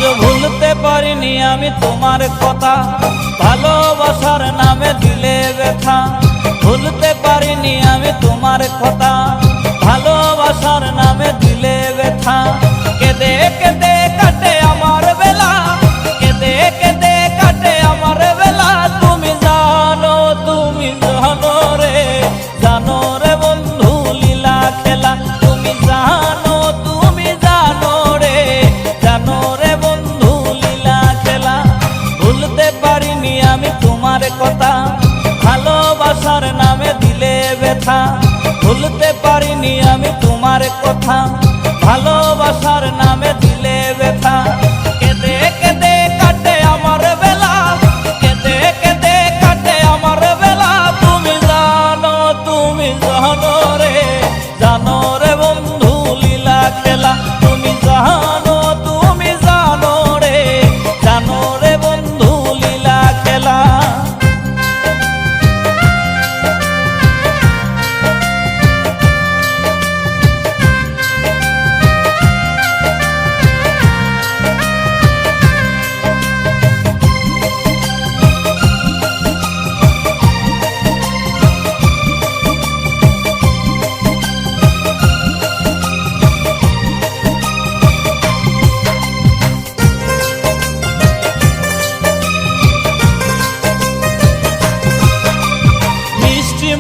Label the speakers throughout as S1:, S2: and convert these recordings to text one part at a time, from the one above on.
S1: আজও ভুলতে পারিনি আমি তোমার কথা, ভালোবাসার নামে দিলে ব্যথা। ভুলতে পারিনি আমি তোমার কথা, ভালোবাসার নামে দিলে ব্যথা। কেঁদে কেঁদে কাটে আমার বেলা, কেঁদে কেঁদে কাটে আমার বেলা। তুমি জানো রে, জানো রে বন্ধু লীলা খেলা। তুমি জানো রে, জানো রে বন্ধু লীলা খেলা। ভুলতে পারিনি আমি তোমার কথা, ভালোবাসার নামে দিলে ব্যথা। ভুলতে পারিনি আমি তোমার কথা, ভালোবাসার নামে দিলে ব্যথা। কেঁদে কেঁদে কাটে আমার বেলা, কেঁদে কেঁদে কাটে আমার বেলা। তুমি জানো রে, জানো রে বন্ধু লীলা খেলা। তুমি জানো রে, জানো রে বন্ধু লীলা খেলা।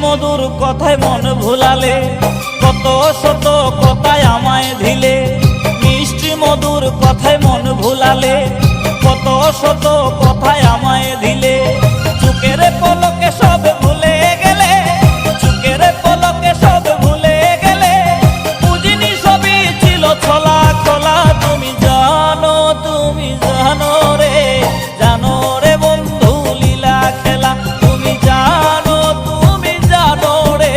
S1: মধুর কথায় মন ভুলালে, কত শত কথায় আমায় দিলে। মিষ্টি মধুর কথায় মন ভুলালে, কত শত কথায় আমায় দিলে। চোখের পলকে সব ভুলে গেলে, চোখের পলকে সব ভুলে গেলে। বুঝিনি সবই ছিল ছলা কলা। তুমি জানো রে, জানো রে বন্ধু লীলা খেলা। তুমি জানো রে,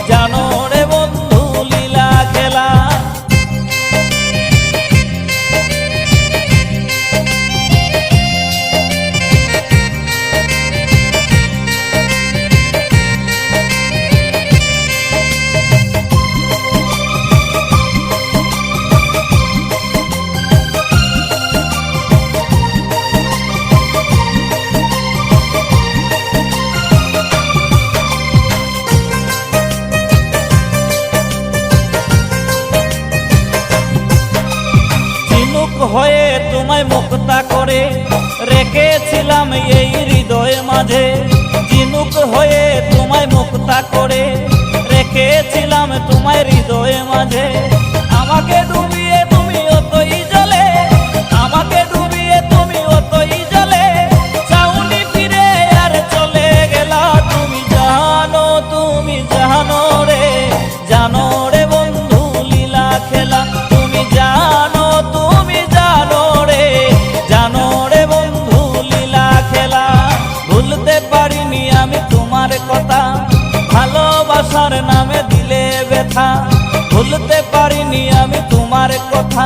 S1: জানো রে বন্ধু লীলা খেলা। হয়ে তোমায় মুক্তা করে রেখেছিলাম এই হৃদয় মাঝে। ঝিনুক হয়ে তোমায় মুক্তা করে রেখেছিলাম তোমায় হৃদয় মাঝে। আমাকে ডুবিয়ে তুমি অতই জলে, আমাকে ডুবিয়ে তুমি অতই জলে। চাউনি ফিরে আর চলে গেলা। তুমি জানো রে, জানো রে বন্ধু লীলা খেলা। তুমি জানো রে, জানো রে বন্ধু লীলা খেলা। ভুলতে পারিনি আমি তোমার কথা, ভালোবাসার নামে দিলে ব্যথা। ভুলতে পারিনি আমি তোমার কথা,